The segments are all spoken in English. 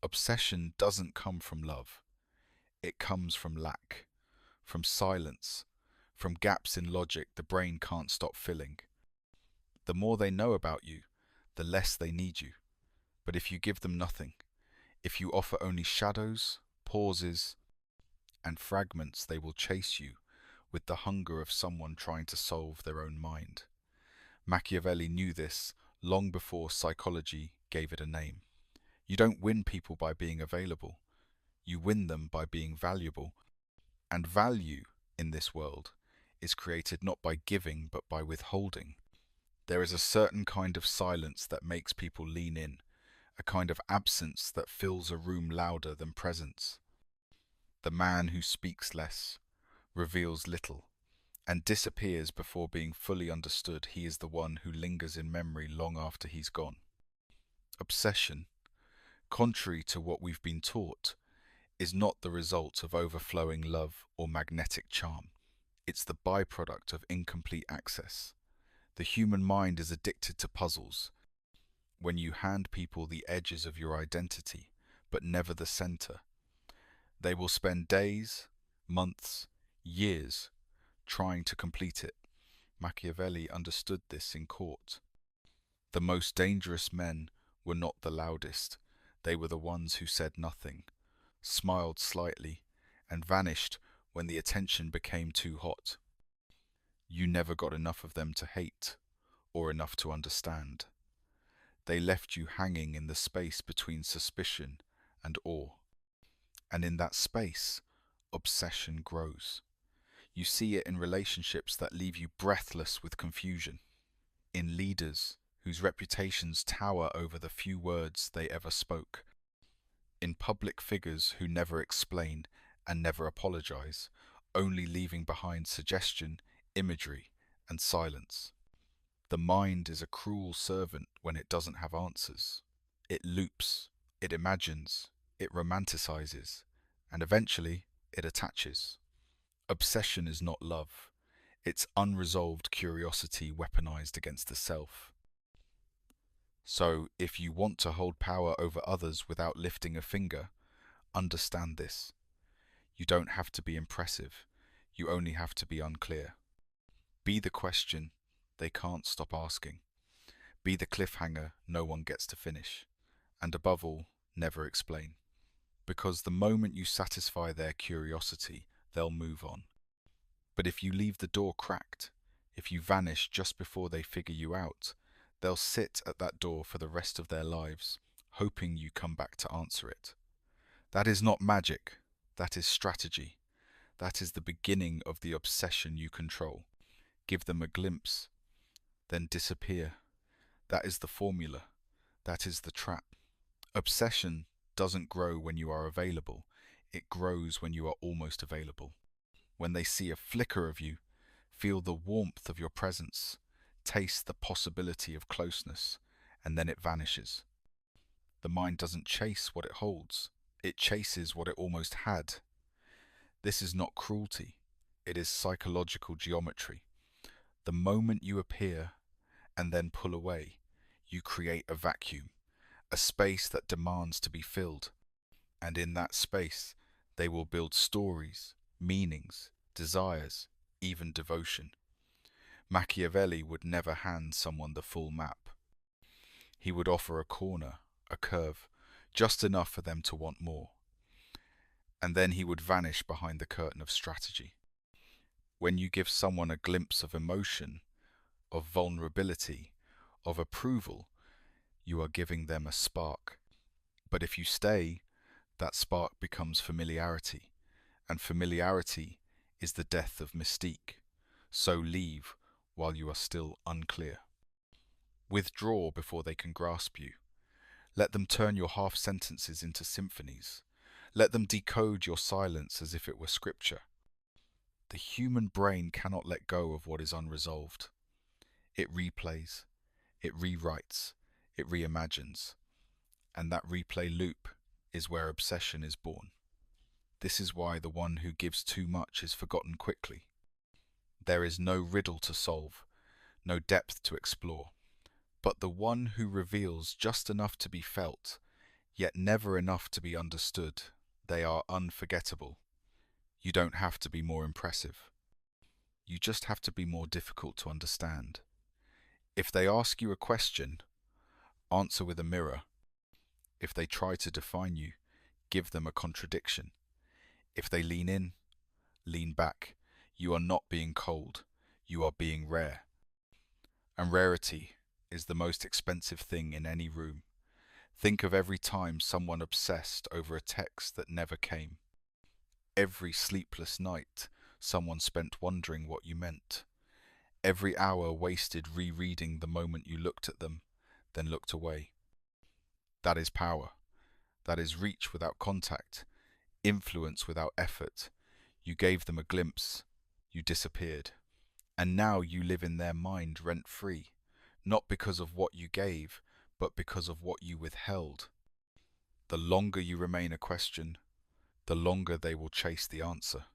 Obsession doesn't come from love. It comes from lack, from silence, from gaps in logic the brain can't stop filling. The more they know about you, the less they need you. But if you give them nothing, if you offer only shadows, pauses, and fragments, they will chase you with the hunger of someone trying to solve their own mind. Machiavelli knew this long before psychology gave it a name. You don't win people by being available. You win them by being valuable. And value in this world is created not by giving but by withholding. There is a certain kind of silence that makes people lean in, a kind of absence that fills a room louder than presence. The man who speaks less, reveals little, and disappears before being fully understood, he is the one who lingers in memory long after he's gone. Obsession, contrary to what we've been taught, is not the result of overflowing love or magnetic charm. It's the byproduct of incomplete access. The human mind is addicted to puzzles. When you hand people the edges of your identity, but never the center, they will spend days, months, years trying to complete it. Machiavelli understood this in court. The most dangerous men were not the loudest. They were the ones who said nothing, smiled slightly, and vanished when the attention became too hot. You never got enough of them to hate, or enough to understand. They left you hanging in the space between suspicion and awe. And in that space, obsession grows. You see it in relationships that leave you breathless with confusion, in leaders whose reputations tower over the few words they ever spoke, in public figures who never explain and never apologize, only leaving behind suggestion, imagery, and silence. The mind is a cruel servant when it doesn't have answers. It loops, it imagines, it romanticizes, and eventually it attaches. Obsession is not love. It's unresolved curiosity weaponized against the self. So, if you want to hold power over others without lifting a finger, understand this. You don't have to be impressive. You only have to be unclear. Be the question they can't stop asking. Be the cliffhanger no one gets to finish. And above all, never explain. Because the moment you satisfy their curiosity, they'll move on. But if you leave the door cracked, if you vanish just before they figure you out, they'll sit at that door for the rest of their lives, hoping you come back to answer it. That is not magic. That is strategy. That is the beginning of the obsession you control. Give them a glimpse, then disappear. That is the formula. That is the trap. Obsession doesn't grow when you are available. It grows when you are almost available. When they see a flicker of you, feel the warmth of your presence, taste the possibility of closeness, and then it vanishes. The mind doesn't chase what it holds. It chases what it almost had. This is not cruelty. It is psychological geometry. The moment you appear and then pull away, you create a vacuum, a space that demands to be filled. And in that space, they will build stories, meanings, desires, even devotion. Machiavelli would never hand someone the full map. He would offer a corner, a curve, just enough for them to want more. And then he would vanish behind the curtain of strategy. When you give someone a glimpse of emotion, of vulnerability, of approval, you are giving them a spark. But if you stay, that spark becomes familiarity, and familiarity is the death of mystique. So leave while you are still unclear. Withdraw before they can grasp you. Let them turn your half sentences into symphonies. Let them decode your silence as if it were scripture. The human brain cannot let go of what is unresolved. It replays, it rewrites, it reimagines, and that replay loop is where obsession is born. This is why the one who gives too much is forgotten quickly. There is no riddle to solve, no depth to explore, but the one who reveals just enough to be felt yet never enough to be understood. They are unforgettable. You don't have to be more impressive. You just have to be more difficult to understand. If they ask you a question, answer with a mirror. If they try to define you, give them a contradiction. If they lean in, lean back. You are not being cold. You are being rare. And rarity is the most expensive thing in any room. Think of every time someone obsessed over a text that never came. Every sleepless night someone spent wondering what you meant. Every hour wasted rereading the moment you looked at them, then looked away. That is power. That is reach without contact, influence without effort. You gave them a glimpse, you disappeared. And now you live in their mind rent-free, not because of what you gave, but because of what you withheld. The longer you remain a question, the longer they will chase the answer.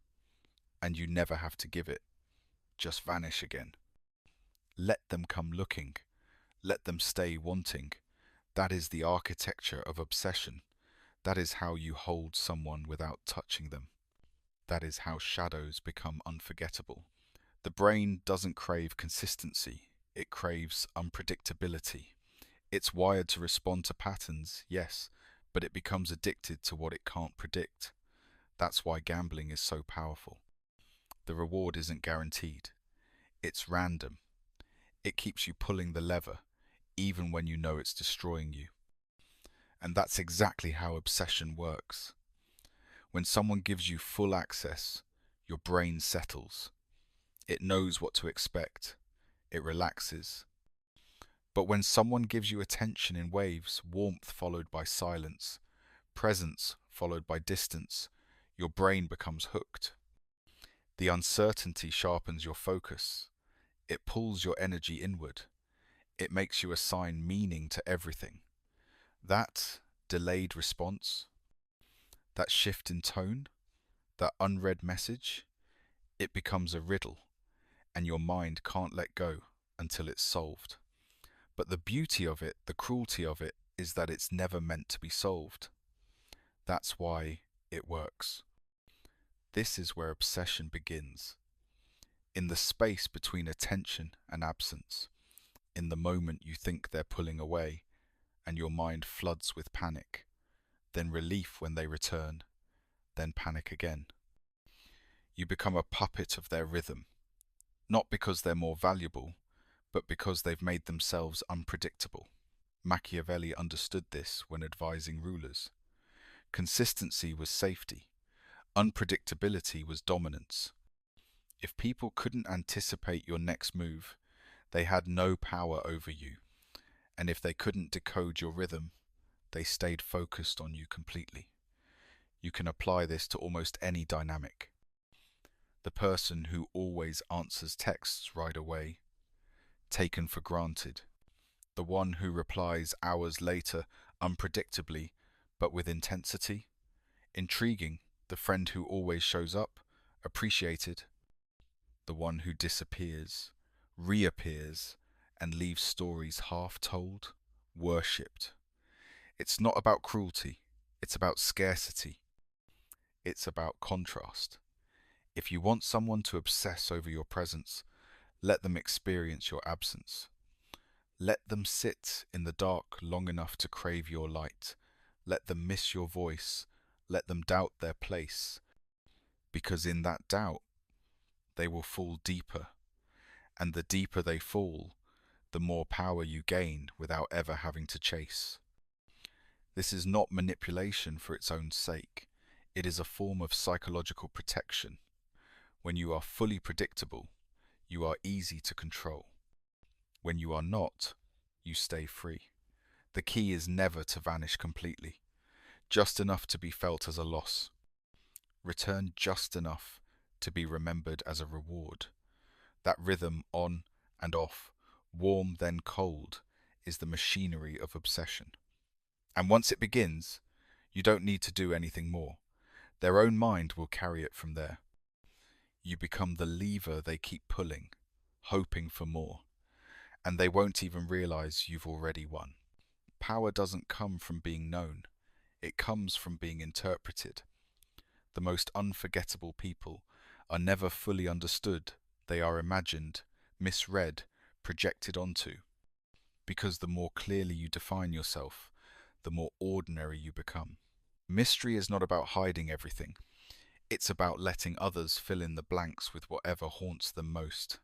And you never have to give it, just vanish again. Let them come looking, let them stay wanting. That is the architecture of obsession. That is how you hold someone without touching them. That is how shadows become unforgettable. The brain doesn't crave consistency, it craves unpredictability. It's wired to respond to patterns, yes, but it becomes addicted to what it can't predict. That's why gambling is so powerful. The reward isn't guaranteed. It's random. It keeps you pulling the lever, even when you know it's destroying you. And that's exactly how obsession works. When someone gives you full access, your brain settles. It knows what to expect. It relaxes. But when someone gives you attention in waves, warmth followed by silence, presence followed by distance, your brain becomes hooked. The uncertainty sharpens your focus. It pulls your energy inward. It makes you assign meaning to everything. That delayed response, that shift in tone, that unread message, it becomes a riddle, and your mind can't let go until it's solved. But the beauty of it, the cruelty of it, is that it's never meant to be solved. That's why it works. This is where obsession begins. In the space between attention and absence, in the moment you think they're pulling away, and your mind floods with panic, then relief when they return, then panic again. You become a puppet of their rhythm, not because they're more valuable, but because they've made themselves unpredictable. Machiavelli understood this when advising rulers. Consistency was safety. Unpredictability was dominance. If people couldn't anticipate your next move, they had no power over you. And if they couldn't decode your rhythm, they stayed focused on you completely. You can apply this to almost any dynamic. The person who always answers texts right away, taken for granted. The one who replies hours later, unpredictably, but with intensity. Intriguing, the friend who always shows up, appreciated. The one who disappears, reappears, and leaves stories half told, worshipped. It's not about cruelty, it's about scarcity. It's about contrast. If you want someone to obsess over your presence, let them experience your absence. Let them sit in the dark long enough to crave your light. Let them miss your voice. Let them doubt their place. Because in that doubt, they will fall deeper. And the deeper they fall, the more power you gain without ever having to chase. This is not manipulation for its own sake. It is a form of psychological protection. When you are fully predictable, you are easy to control. When you are not, you stay free. The key is never to vanish completely, just enough to be felt as a loss. Return just enough to be remembered as a reward. That rhythm on and off, warm then cold, is the machinery of obsession. And once it begins, you don't need to do anything more. Their own mind will carry it from there. You become the lever they keep pulling, hoping for more, and they won't even realize you've already won. Power doesn't come from being known. It comes from being interpreted. The most unforgettable people are never fully understood. They are imagined, misread, projected onto. Because the more clearly you define yourself, the more ordinary you become. Mystery is not about hiding everything. It's about letting others fill in the blanks with whatever haunts them most.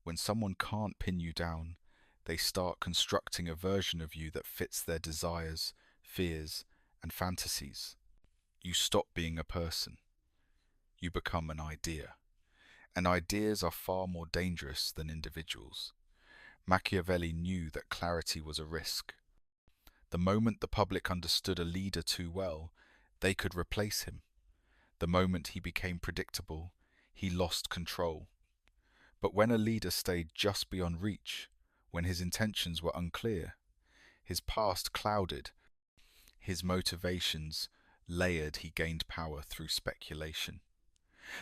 When someone can't pin you down, they start constructing a version of you that fits their desires, fears, and fantasies. You stop being a person. You become an idea. And ideas are far more dangerous than individuals. Machiavelli knew that clarity was a risk. The moment the public understood a leader too well, they could replace him. The moment he became predictable, he lost control. But when a leader stayed just beyond reach, when his intentions were unclear, his past clouded, his motivations layered, he gained power through speculation.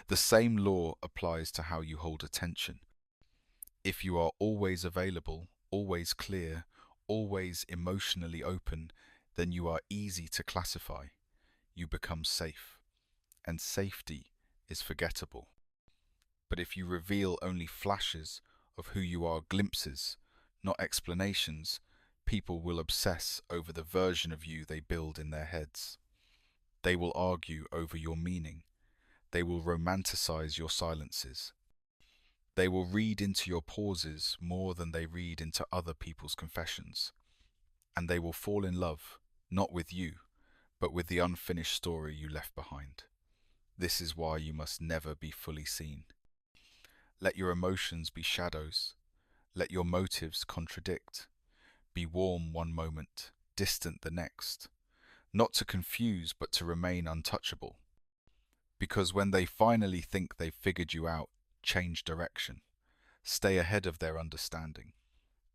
The same law applies to how you hold attention. If you are always available, always clear, always emotionally open, then you are easy to classify. You become safe. And safety is forgettable. But if you reveal only flashes of who you are, glimpses, not explanations, people will obsess over the version of you they build in their heads. They will argue over your meaning. They will romanticize your silences. They will read into your pauses more than they read into other people's confessions. And they will fall in love, not with you, but with the unfinished story you left behind. This is why you must never be fully seen. Let your emotions be shadows. Let your motives contradict. Be warm one moment, distant the next. Not to confuse, but to remain untouchable. Because when they finally think they've figured you out, change direction. Stay ahead of their understanding.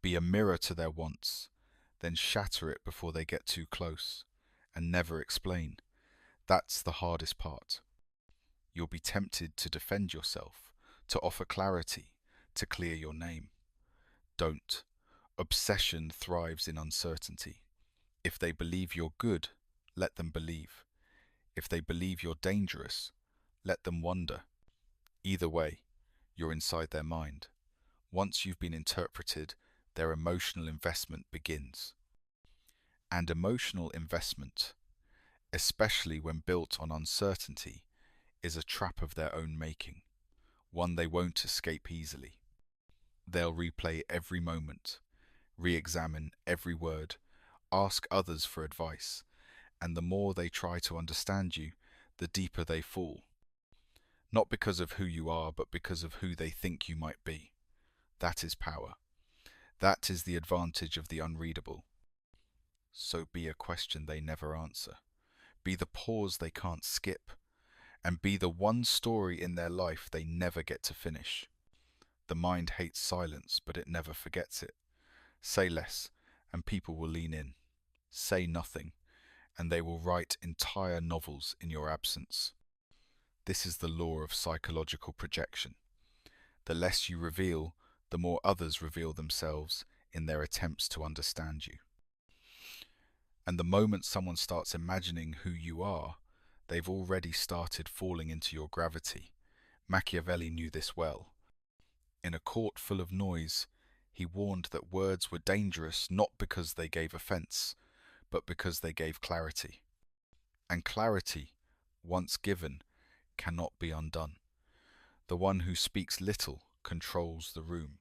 Be a mirror to their wants. Then shatter it before they get too close. And never explain. That's the hardest part. You'll be tempted to defend yourself, to offer clarity, to clear your name. Don't. Obsession thrives in uncertainty. If they believe you're good, let them believe. If they believe you're dangerous, let them wonder. Either way, you're inside their mind. Once you've been interpreted, their emotional investment begins. And emotional investment, especially when built on uncertainty, is a trap of their own making, one they won't escape easily. They'll replay every moment, re-examine every word, ask others for advice, and the more they try to understand you, the deeper they fall. Not because of who you are, but because of who they think you might be. That is power. That is the advantage of the unreadable. So be a question they never answer. Be the pause they can't skip. And be the one story in their life they never get to finish. The mind hates silence, but it never forgets it. Say less, and people will lean in. Say nothing, and they will write entire novels in your absence. This is the law of psychological projection. The less you reveal, the more others reveal themselves in their attempts to understand you. And the moment someone starts imagining who you are, they've already started falling into your gravity. Machiavelli knew this well. In a court full of noise, he warned that words were dangerous not because they gave offense, but because they gave clarity. And clarity, once given, cannot be undone. The one who speaks little controls the room.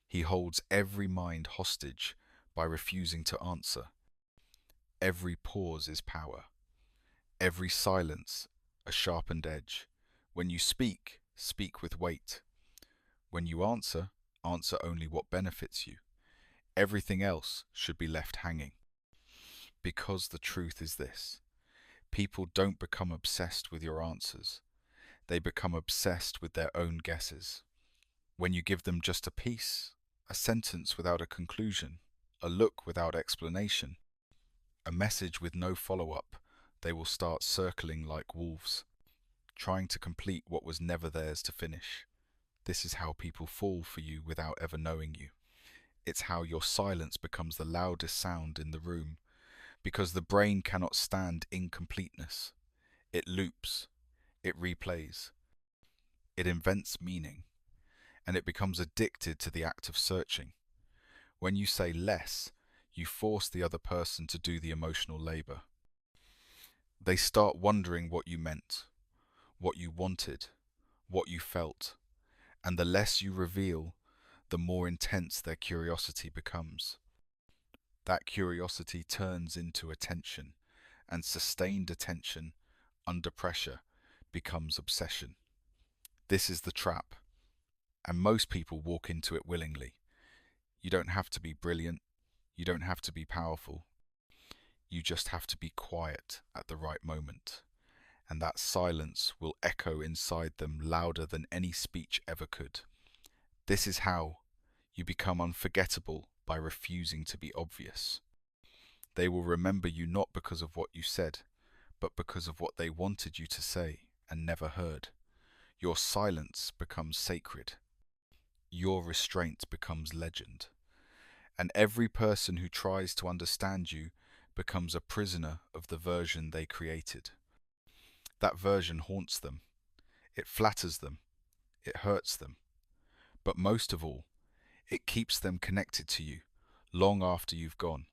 He holds every mind hostage by refusing to answer. Every pause is power. Every silence, a sharpened edge. When you speak, speak with weight. When you answer, answer only what benefits you. Everything else should be left hanging. Because the truth is this: people don't become obsessed with your answers. They become obsessed with their own guesses. When you give them just a piece, a sentence without a conclusion, a look without explanation, a message with no follow-up, they will start circling like wolves, trying to complete what was never theirs to finish. This is how people fall for you without ever knowing you. It's how your silence becomes the loudest sound in the room, because the brain cannot stand incompleteness. It loops, it replays, it invents meaning, and it becomes addicted to the act of searching. When you say less, you force the other person to do the emotional labor. They start wondering what you meant, what you wanted, what you felt, and the less you reveal, the more intense their curiosity becomes. That curiosity turns into attention, and sustained attention, under pressure, becomes obsession. This is the trap, and most people walk into it willingly. You don't have to be brilliant, you don't have to be powerful, you just have to be quiet at the right moment, and that silence will echo inside them louder than any speech ever could. This is how you become unforgettable, by refusing to be obvious. They will remember you not because of what you said, but because of what they wanted you to say and never heard. Your silence becomes sacred. Your restraint becomes legend. And every person who tries to understand you becomes a prisoner of the version they created. That version haunts them. It flatters them. It hurts them. But most of all, it keeps them connected to you long after you've gone.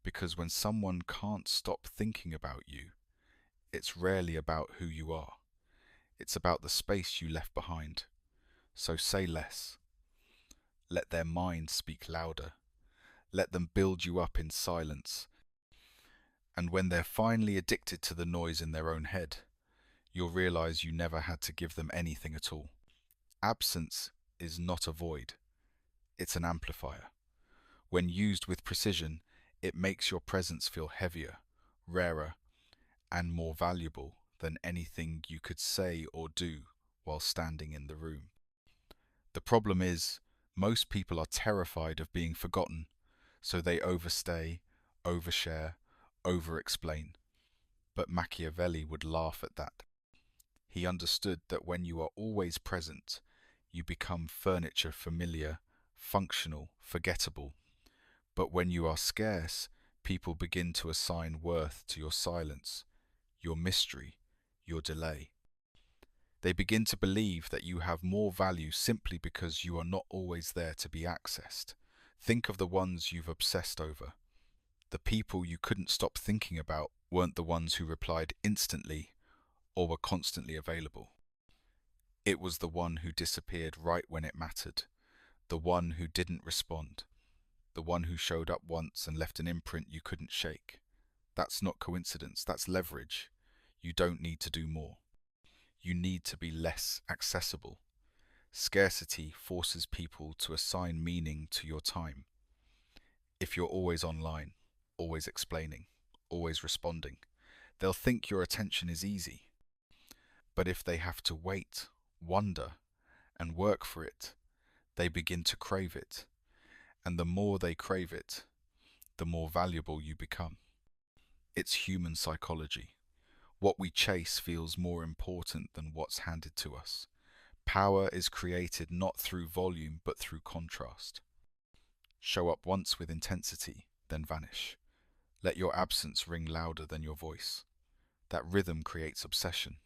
Because when someone can't stop thinking about you, it's rarely about who you are. It's about the space you left behind. So say less. Let their mind speak louder. Let them build you up in silence. And when they're finally addicted to the noise in their own head, you'll realize you never had to give them anything at all. Absence is not a void. It's an amplifier. When used with precision, it makes your presence feel heavier, rarer, and more valuable than anything you could say or do while standing in the room. The problem is, most people are terrified of being forgotten, so they overstay, overshare, over-explain. But Machiavelli would laugh at that. He understood that when you are always present, you become furniture, familiar, functional, forgettable. But when you are scarce, people begin to assign worth to your silence, your mystery, your delay. They begin to believe that you have more value simply because you are not always there to be accessed. Think of the ones you've obsessed over. The people you couldn't stop thinking about weren't the ones who replied instantly or were constantly available. It was the one who disappeared right when it mattered, the one who didn't respond, the one who showed up once and left an imprint you couldn't shake. That's not coincidence, that's leverage. You don't need to do more. You need to be less accessible. Scarcity forces people to assign meaning to your time. If you're always online, always explaining, always responding, they'll think your attention is easy. But if they have to wait, wonder, and work for it, they begin to crave it. And the more they crave it, the more valuable you become. It's human psychology. What we chase feels more important than what's handed to us. Power is created not through volume but through contrast. Show up once with intensity, then vanish. Let your absence ring louder than your voice. That rhythm creates obsession.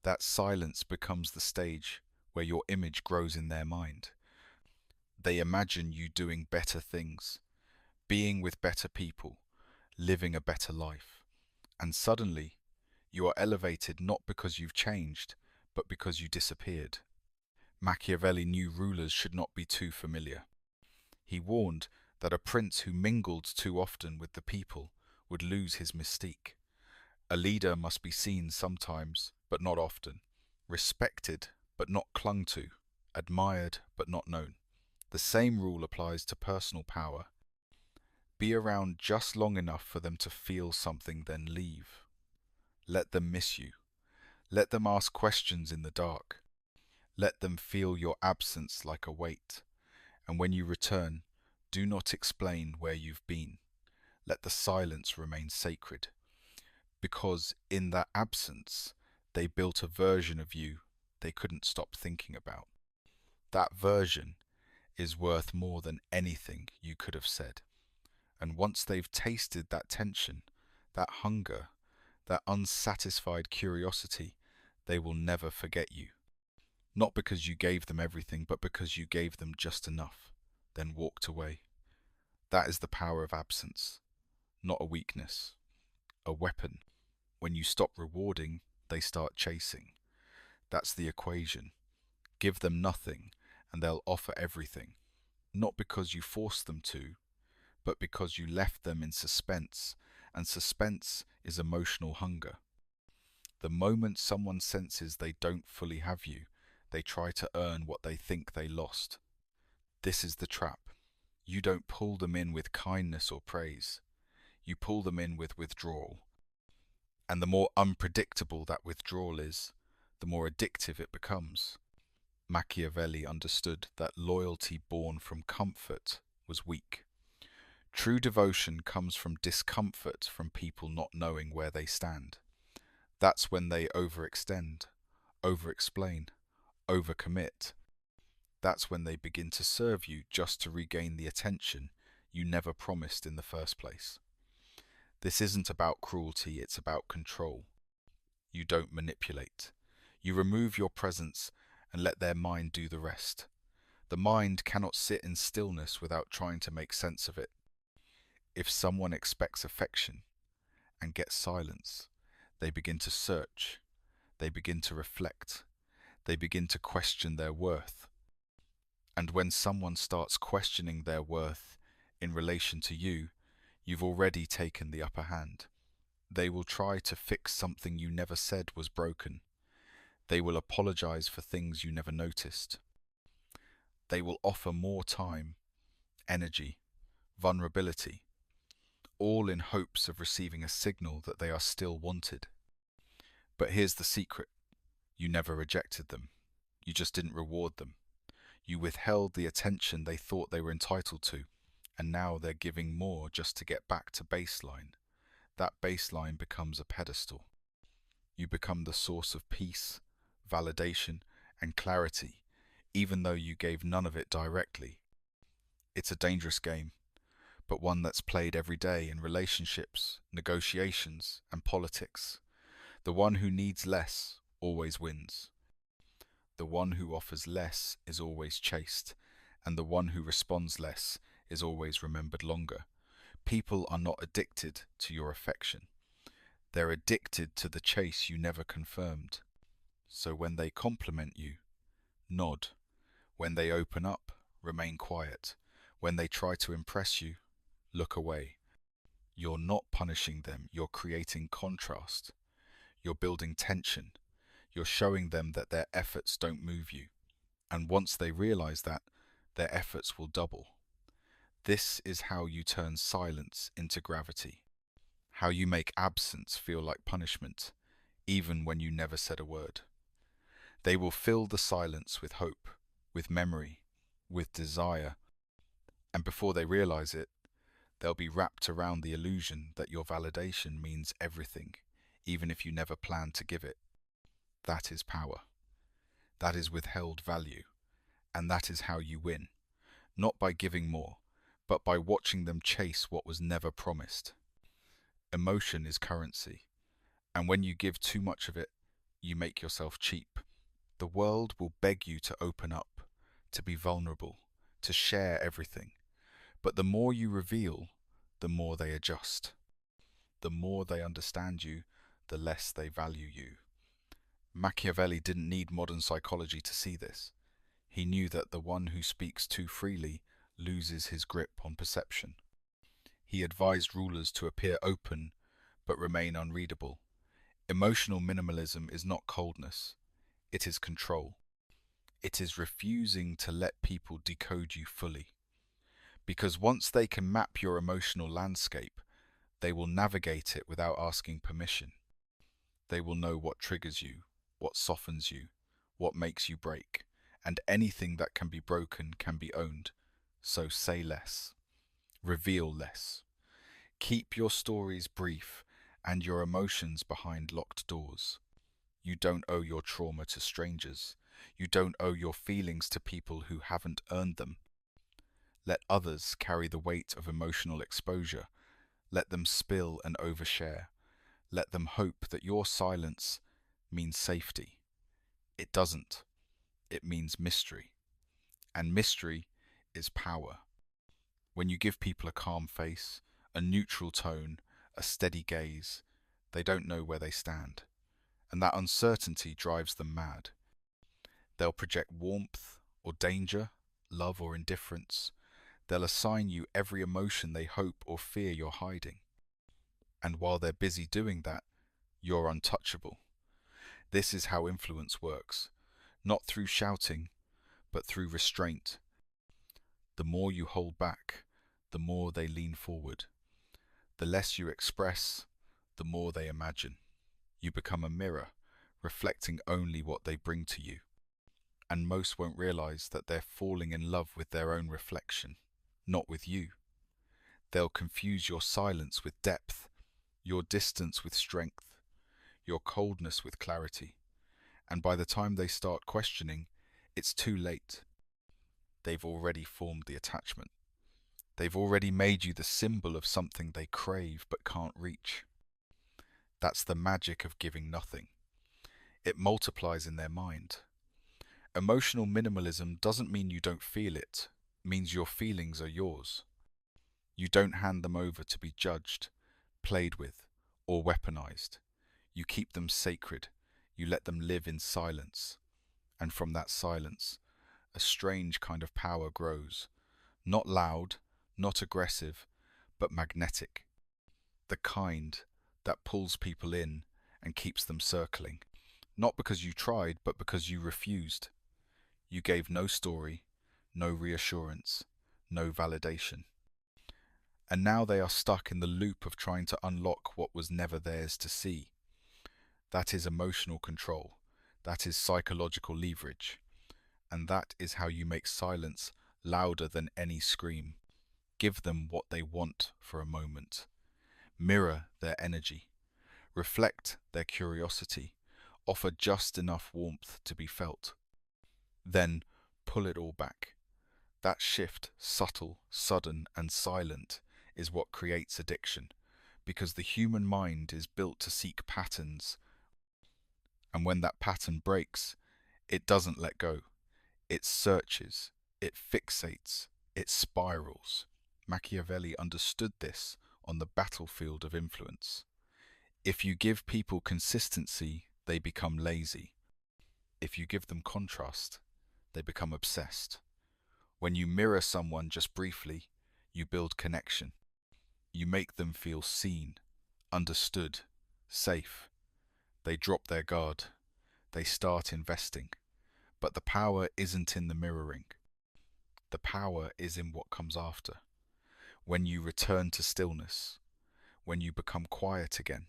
That silence becomes the stage where your image grows in their mind. They imagine you doing better things, being with better people, living a better life. And suddenly, you are elevated not because you've changed, but because you disappeared. Machiavelli knew rulers should not be too familiar. He warned that a prince who mingled too often with the people would lose his mystique. A leader must be seen sometimes, but not often, respected, but not clung to, admired, but not known. The same rule applies to personal power. Be around just long enough for them to feel something, then leave. Let them miss you. Let them ask questions in the dark. Let them feel your absence like a weight. And when you return, do not explain where you've been. Let the silence remain sacred. Because in that absence, they built a version of you they couldn't stop thinking about. That version is worth more than anything you could have said. And once they've tasted that tension, that hunger, that unsatisfied curiosity, they will never forget you. Not because you gave them everything, but because you gave them just enough, then walked away. That is the power of absence, not a weakness, a weapon. When you stop rewarding, they start chasing. That's the equation. Give them nothing, and they'll offer everything. Not because you forced them to, but because you left them in suspense, and suspense is emotional hunger. The moment someone senses they don't fully have you, they try to earn what they think they lost. This is the trap. You don't pull them in with kindness or praise. You pull them in with withdrawal. And the more unpredictable that withdrawal is, the more addictive it becomes. Machiavelli understood that loyalty born from comfort was weak. True devotion comes from discomfort from people not knowing where they stand. That's when they overextend, overexplain, overcommit. That's when they begin to serve you just to regain the attention you never promised in the first place. This isn't about cruelty, it's about control. You don't manipulate. You remove your presence and let their mind do the rest. The mind cannot sit in stillness without trying to make sense of it. If someone expects affection and gets silence, they begin to search, they begin to reflect, they begin to question their worth. And when someone starts questioning their worth in relation to you, you've already taken the upper hand. They will try to fix something you never said was broken. They will apologize for things you never noticed. They will offer more time, energy, vulnerability, all in hopes of receiving a signal that they are still wanted. But here's the secret. You never rejected them. You just didn't reward them. You withheld the attention they thought they were entitled to, and now they're giving more just to get back to baseline. That baseline becomes a pedestal. You become the source of peace, validation, and clarity, even though you gave none of it directly. It's a dangerous game, but one that's played every day in relationships, negotiations, and politics. The one who needs less always wins. The one who offers less is always chased, and the one who responds less is always remembered longer. People are not addicted to your affection. They're addicted to the chase you never confirmed. So when they compliment you, nod. When they open up, remain quiet. When they try to impress you, look away. You're not punishing them, you're creating contrast. You're building tension. You're showing them that their efforts don't move you. And once they realize that, their efforts will double. This is how you turn silence into gravity. How you make absence feel like punishment, even when you never said a word. They will fill the silence with hope, with memory, with desire. And before they realize it, they'll be wrapped around the illusion that your validation means everything, even if you never planned to give it. That is power. That is withheld value. And that is how you win. Not by giving more, but by watching them chase what was never promised. Emotion is currency. And when you give too much of it, you make yourself cheap. The world will beg you to open up, to be vulnerable, to share everything. But the more you reveal, the more they adjust. The more they understand you, the less they value you. Machiavelli didn't need modern psychology to see this. He knew that the one who speaks too freely loses his grip on perception. He advised rulers to appear open, but remain unreadable. Emotional minimalism is not coldness. It is control. It is refusing to let people decode you fully. Because once they can map your emotional landscape, they will navigate it without asking permission. They will know what triggers you, what softens you, what makes you break, and anything that can be broken can be owned. So say less. Reveal less. Keep your stories brief and your emotions behind locked doors. You don't owe your trauma to strangers. You don't owe your feelings to people who haven't earned them. Let others carry the weight of emotional exposure. Let them spill and overshare. Let them hope that your silence means safety. It doesn't. It means mystery. And mystery is power. When you give people a calm face, a neutral tone, a steady gaze, they don't know where they stand. And that uncertainty drives them mad. They'll project warmth or danger, love or indifference. They'll assign you every emotion they hope or fear you're hiding. And while they're busy doing that, you're untouchable. This is how influence works, not through shouting, but through restraint. The more you hold back, the more they lean forward. The less you express, the more they imagine. You become a mirror, reflecting only what they bring to you. And most won't realize that they're falling in love with their own reflection, not with you. They'll confuse your silence with depth, your distance with strength, your coldness with clarity. And by the time they start questioning, it's too late. They've already formed the attachment. They've already made you the symbol of something they crave but can't reach. That's the magic of giving nothing. It multiplies in their mind. Emotional minimalism doesn't mean you don't feel it. It means your feelings are yours. You don't hand them over to be judged, played with, or weaponized. You keep them sacred. You let them live in silence. And from that silence, a strange kind of power grows. Not loud, not aggressive, but magnetic. The kind that pulls people in and keeps them circling. Not because you tried, but because you refused. You gave no story, no reassurance, no validation. And now they are stuck in the loop of trying to unlock what was never theirs to see. That is emotional control. That is psychological leverage. And that is how you make silence louder than any scream. Give them what they want for a moment. Mirror their energy. Reflect their curiosity. Offer just enough warmth to be felt. Then pull it all back. That shift, subtle, sudden, and silent, is what creates addiction, because the human mind is built to seek patterns, and when that pattern breaks, it doesn't let go. It searches, it fixates, it spirals. Machiavelli understood this on the battlefield of influence. If you give people consistency, they become lazy. If you give them contrast, they become obsessed. When you mirror someone just briefly, you build connection. You make them feel seen, understood, safe. They drop their guard. They start investing. But the power isn't in the mirroring. The power is in what comes after. When you return to stillness, when you become quiet again,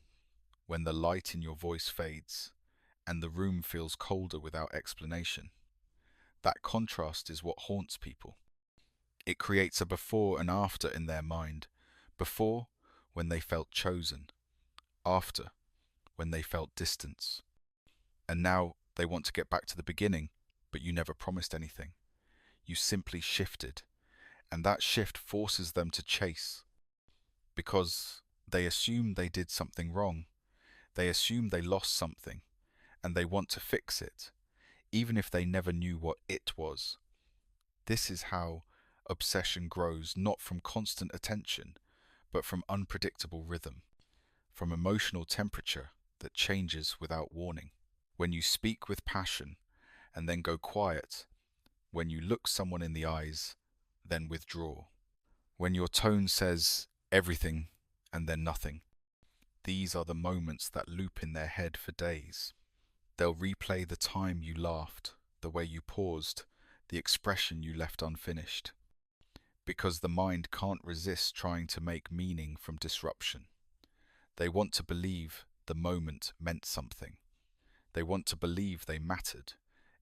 when the light in your voice fades, and the room feels colder without explanation. That contrast is what haunts people. It creates a before and after in their mind. Before, when they felt chosen. After, when they felt distance. And now they want to get back to the beginning, but you never promised anything. You simply shifted. And that shift forces them to chase. Because they assume they did something wrong. They assume they lost something. And they want to fix it, even if they never knew what it was. This is how obsession grows, not from constant attention, but from unpredictable rhythm, from emotional temperature that changes without warning. When you speak with passion and then go quiet, when you look someone in the eyes, then withdraw, when your tone says everything and then nothing, these are the moments that loop in their head for days. They'll replay the time you laughed, the way you paused, the expression you left unfinished. Because the mind can't resist trying to make meaning from disruption. They want to believe the moment meant something. They want to believe they mattered,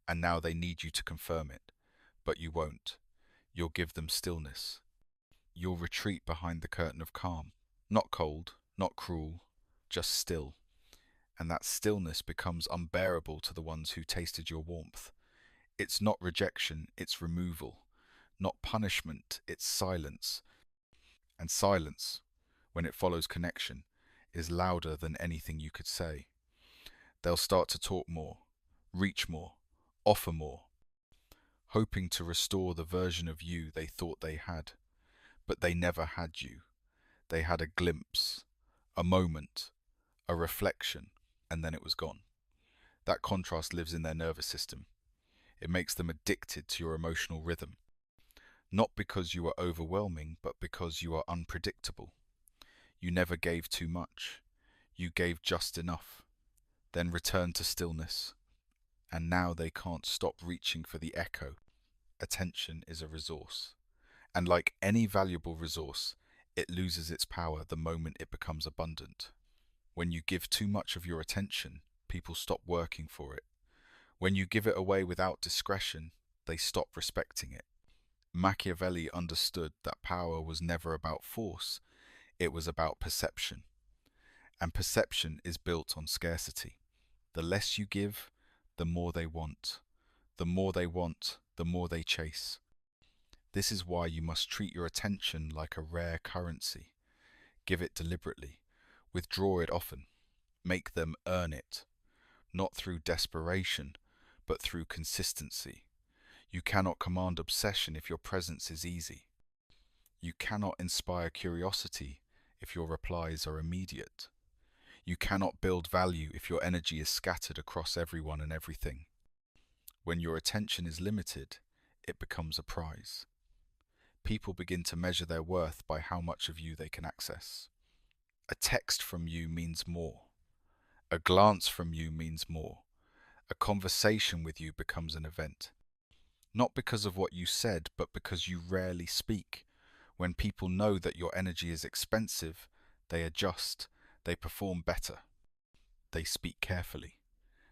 and now they need you to confirm it. But you won't. You'll give them stillness. You'll retreat behind the curtain of calm. Not cold, not cruel, just still. And that stillness becomes unbearable to the ones who tasted your warmth. It's not rejection, it's removal. Not punishment, it's silence. And silence, when it follows connection, is louder than anything you could say. They'll start to talk more, reach more, offer more, hoping to restore the version of you they thought they had. But they never had you. They had a glimpse, a moment, a reflection, and then it was gone. That contrast lives in their nervous system. It makes them addicted to your emotional rhythm. Not because you are overwhelming, but because you are unpredictable. You never gave too much. You gave just enough, then returned to stillness. And now they can't stop reaching for the echo. Attention is a resource. And like any valuable resource, it loses its power the moment it becomes abundant. When you give too much of your attention, people stop working for it. When you give it away without discretion, they stop respecting it. Machiavelli understood that power was never about force, it was about perception. And perception is built on scarcity. The less you give, the more they want. The more they want, the more they chase. This is why you must treat your attention like a rare currency. Give it deliberately. Withdraw it often. Make them earn it. Not through desperation, but through consistency. You cannot command obsession if your presence is easy. You cannot inspire curiosity if your replies are immediate. You cannot build value if your energy is scattered across everyone and everything. When your attention is limited, it becomes a prize. People begin to measure their worth by how much of you they can access. A text from you means more. A glance from you means more. A conversation with you becomes an event. Not because of what you said, but because you rarely speak. When people know that your energy is expensive, they adjust, they perform better. They speak carefully.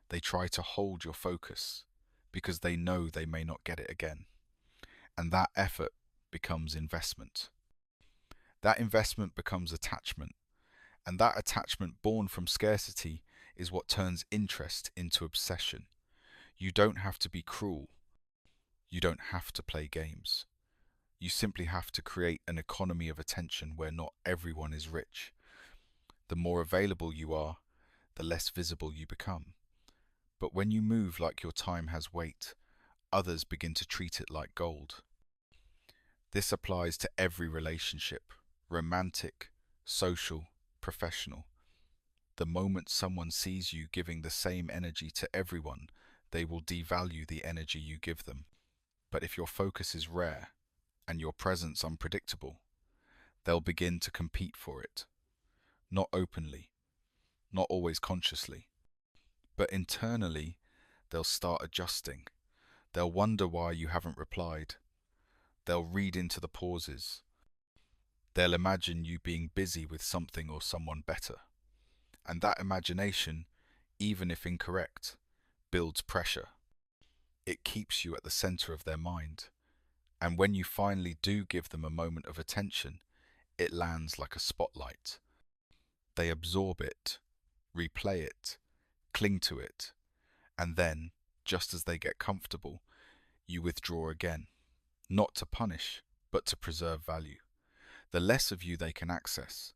They try to hold your focus, because they know they may not get it again. And that effort becomes investment. That investment becomes attachment. And that attachment born from scarcity is what turns interest into obsession. You don't have to be cruel. You don't have to play games. You simply have to create an economy of attention where not everyone is rich. The more available you are, the less visible you become. But when you move like your time has weight, others begin to treat it like gold. This applies to every relationship, romantic, social, professional. The moment someone sees you giving the same energy to everyone, they will devalue the energy you give them. But if your focus is rare and your presence unpredictable, they'll begin to compete for it. Not openly, not always consciously, but internally, they'll start adjusting. They'll wonder why you haven't replied. They'll read into the pauses. They'll imagine you being busy with something or someone better. And that imagination, even if incorrect, builds pressure. It keeps you at the center of their mind. And when you finally do give them a moment of attention, it lands like a spotlight. They absorb it, replay it, cling to it, and then, just as they get comfortable, you withdraw again. Not to punish, but to preserve value. The less of you they can access,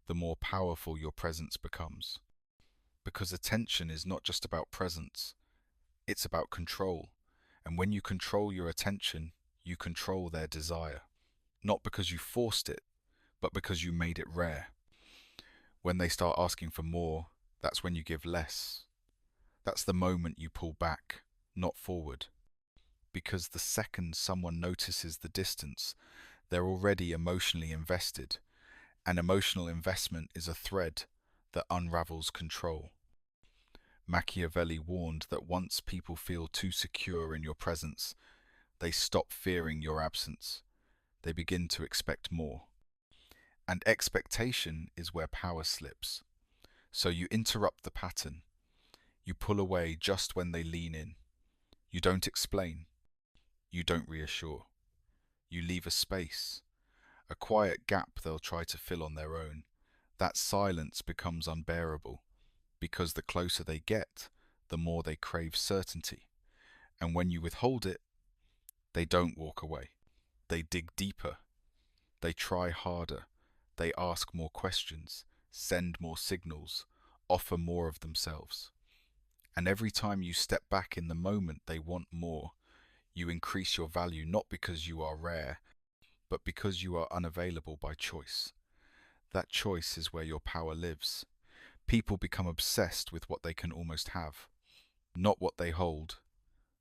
the more powerful your presence becomes. Because attention is not just about presence, it's about control. And when you control your attention, you control their desire. Not because you forced it, but because you made it rare. When they start asking for more, that's when you give less. That's the moment you pull back, not forward. Because the second someone notices the distance, they're already emotionally invested. And emotional investment is a thread that unravels control. Machiavelli warned that once people feel too secure in your presence, they stop fearing your absence. They begin to expect more. And expectation is where power slips. So you interrupt the pattern. You pull away just when they lean in. You don't explain. You don't reassure. You leave a space, a quiet gap they'll try to fill on their own. That silence becomes unbearable, because the closer they get, the more they crave certainty. And when you withhold it, they don't walk away. They dig deeper. They try harder. They ask more questions, send more signals, offer more of themselves. And every time you step back in the moment they want more, you increase your value not because you are rare, but because you are unavailable by choice. That choice is where your power lives. People become obsessed with what they can almost have, not what they hold,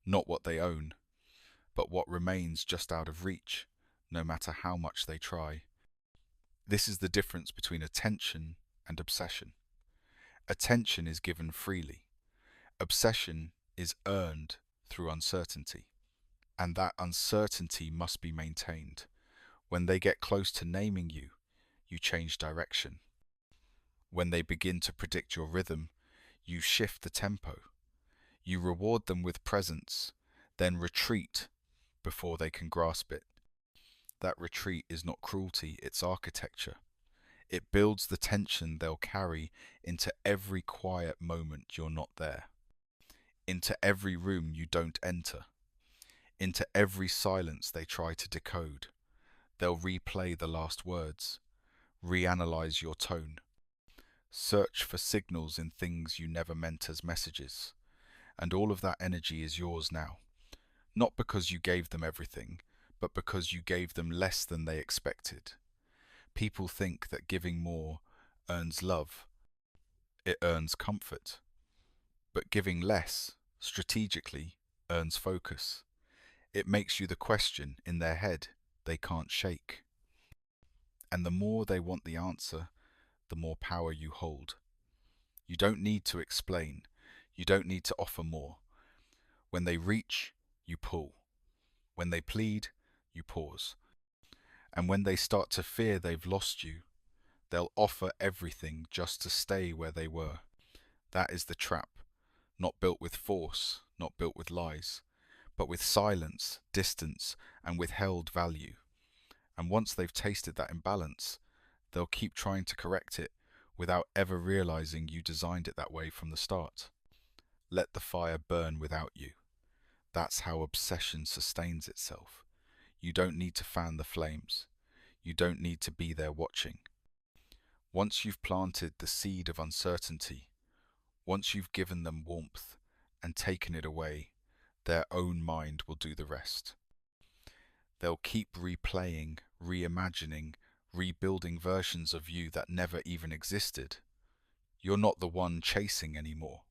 not what they own, but what remains just out of reach, no matter how much they try. This is the difference between attention and obsession. Attention is given freely. Obsession is earned through uncertainty, and that uncertainty must be maintained. When they get close to naming you, you change direction. When they begin to predict your rhythm, you shift the tempo. You reward them with presence, then retreat before they can grasp it. That retreat is not cruelty, it's architecture. It builds the tension they'll carry into every quiet moment you're not there, into every room you don't enter, into every silence they try to decode. They'll replay the last words, reanalyze your tone, search for signals in things you never meant as messages. And all of that energy is yours now. Not because you gave them everything, but because you gave them less than they expected. People think that giving more earns love. It earns comfort. But giving less, strategically, earns focus. It makes you the question in their head they can't shake. And the more they want the answer, the more power you hold. You don't need to explain. You don't need to offer more. When they reach, you pull. When they plead, you pause. And when they start to fear they've lost you, they'll offer everything just to stay where they were. That is the trap, not built with force, not built with lies, but with silence, distance, and withheld value. And once they've tasted that imbalance, they'll keep trying to correct it without ever realizing you designed it that way from the start. Let the fire burn without you. That's how obsession sustains itself. You don't need to fan the flames. You don't need to be there watching. Once you've planted the seed of uncertainty, once you've given them warmth and taken it away, their own mind will do the rest. They'll keep replaying, reimagining, rebuilding versions of you that never even existed. You're not the one chasing anymore.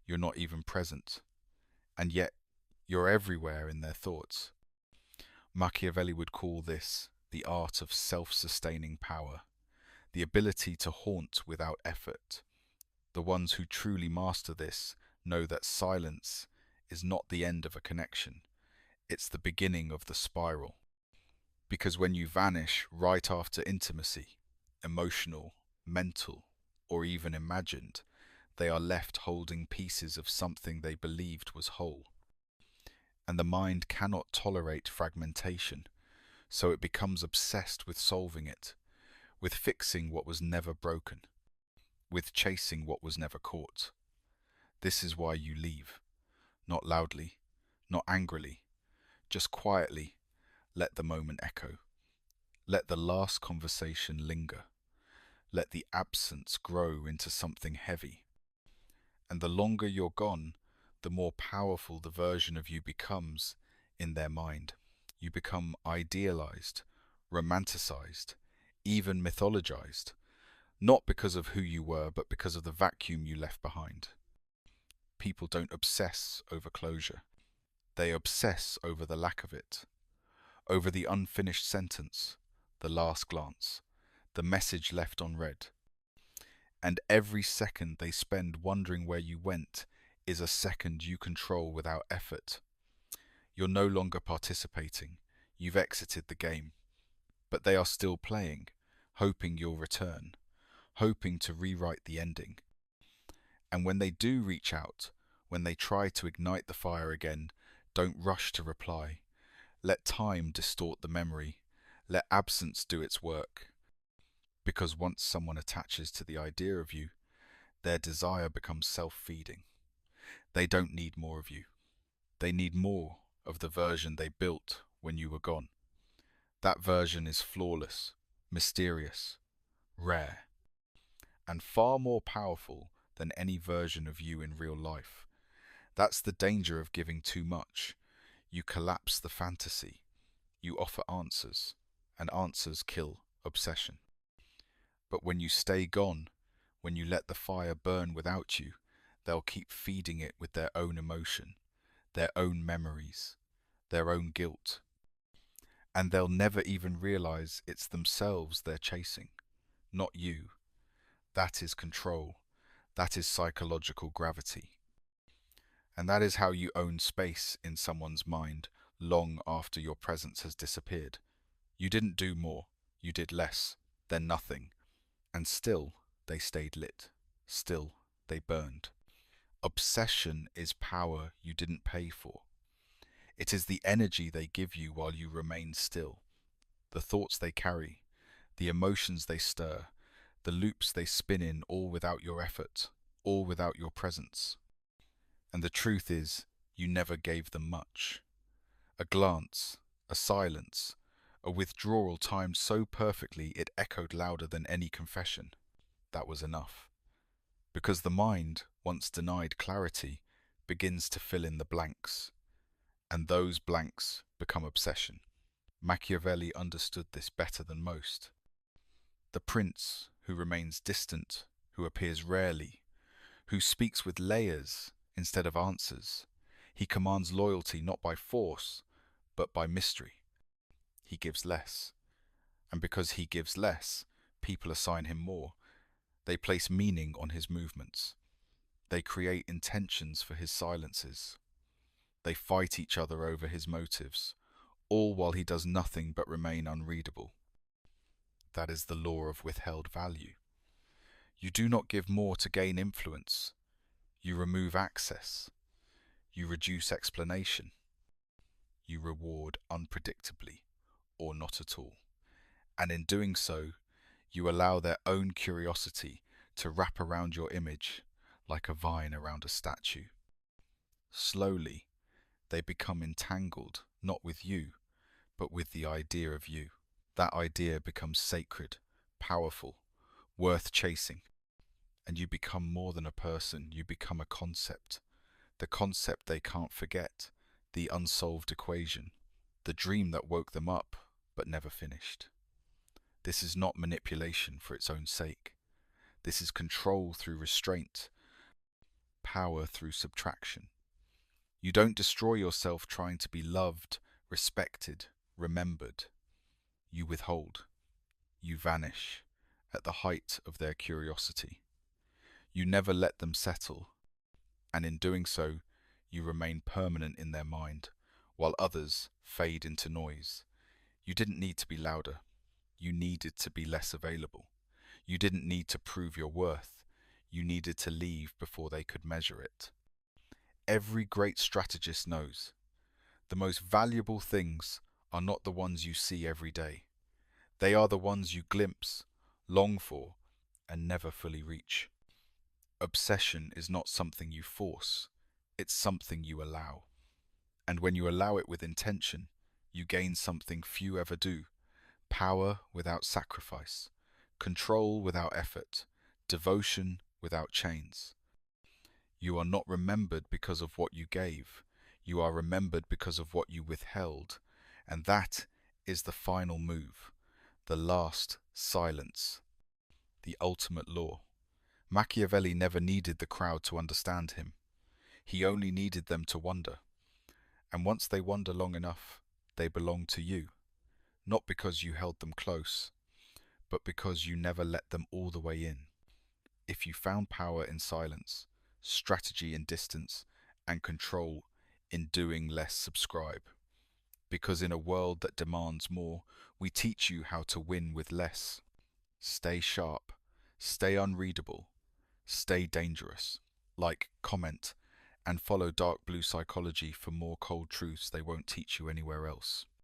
You're not even present. And yet, you're everywhere in their thoughts. Machiavelli would call this the art of self-sustaining power, the ability to haunt without effort. The ones who truly master this know that silence is not the end of a connection, it's the beginning of the spiral. Because when you vanish right after intimacy, emotional, mental, or even imagined, they are left holding pieces of something they believed was whole. And the mind cannot tolerate fragmentation, so it becomes obsessed with solving it, with fixing what was never broken, with chasing what was never caught. This is why you leave, not loudly, not angrily, just quietly. Let the moment echo. Let the last conversation linger. Let the absence grow into something heavy. And the longer you're gone, the more powerful the version of you becomes in their mind. You become idealized, romanticized, even mythologized, not because of who you were, but because of the vacuum you left behind. People don't obsess over closure. They obsess over the lack of it, over the unfinished sentence, the last glance, the message left unread. And every second they spend wondering where you went is a second you control without effort. You're no longer participating. You've exited the game. But they are still playing, hoping you'll return, hoping to rewrite the ending. And when they do reach out, when they try to ignite the fire again, don't rush to reply. Let time distort the memory. Let absence do its work. Because once someone attaches to the idea of you, their desire becomes self-feeding. They don't need more of you. They need more of the version they built when you were gone. That version is flawless, mysterious, rare, and far more powerful than any version of you in real life. That's the danger of giving too much. You collapse the fantasy. You offer answers, and answers kill obsession. But when you stay gone, when you let the fire burn without you, they'll keep feeding it with their own emotion, their own memories, their own guilt. And they'll never even realize it's themselves they're chasing, not you. That is control. That is psychological gravity. And that is how you own space in someone's mind long after your presence has disappeared. You didn't do more, you did less, then nothing. And still, they stayed lit. Still, they burned. Obsession is power you didn't pay for. It is the energy they give you while you remain still. The thoughts they carry, the emotions they stir, the loops they spin in, all without your effort, all without your presence. And the truth is, you never gave them much. A glance, a silence, a withdrawal timed so perfectly it echoed louder than any confession. That was enough. Because the mind, once denied clarity, begins to fill in the blanks. And those blanks become obsession. Machiavelli understood this better than most. The prince who remains distant, who appears rarely, who speaks with layers instead of answers. He commands loyalty not by force, but by mystery. He gives less. And because he gives less, people assign him more. They place meaning on his movements. They create intentions for his silences. They fight each other over his motives, all while he does nothing but remain unreadable. That is the law of withheld value. You do not give more to gain influence. You remove access. You reduce explanation. You reward unpredictably, or not at all. And in doing so, you allow their own curiosity to wrap around your image like a vine around a statue. Slowly, they become entangled, not with you, but with the idea of you. That idea becomes sacred, powerful, worth chasing. And you become more than a person, you become a concept. The concept they can't forget, the unsolved equation, the dream that woke them up but never finished. This is not manipulation for its own sake. This is control through restraint, power through subtraction. You don't destroy yourself trying to be loved, respected, remembered. You withhold. You vanish at the height of their curiosity. You never let them settle, and in doing so, you remain permanent in their mind, while others fade into noise. You didn't need to be louder. You needed to be less available. You didn't need to prove your worth. You needed to leave before they could measure it. Every great strategist knows the most valuable things are not the ones you see every day. They are the ones you glimpse, long for, and never fully reach. Obsession is not something you force, it's something you allow. And when you allow it with intention, you gain something few ever do: power without sacrifice, control without effort, devotion without chains. You are not remembered because of what you gave. You are remembered because of what you withheld. And that is the final move, the last silence, the ultimate law. Machiavelli never needed the crowd to understand him. He only needed them to wonder. And once they wonder long enough, they belong to you. Not because you held them close, but because you never let them all the way in. If you found power in silence, strategy in distance, and control in doing less, subscribe. Because in a world that demands more, we teach you how to win with less. Stay sharp, stay unreadable, stay dangerous. Like, comment, and follow Dark Blue Psychology for more cold truths they won't teach you anywhere else.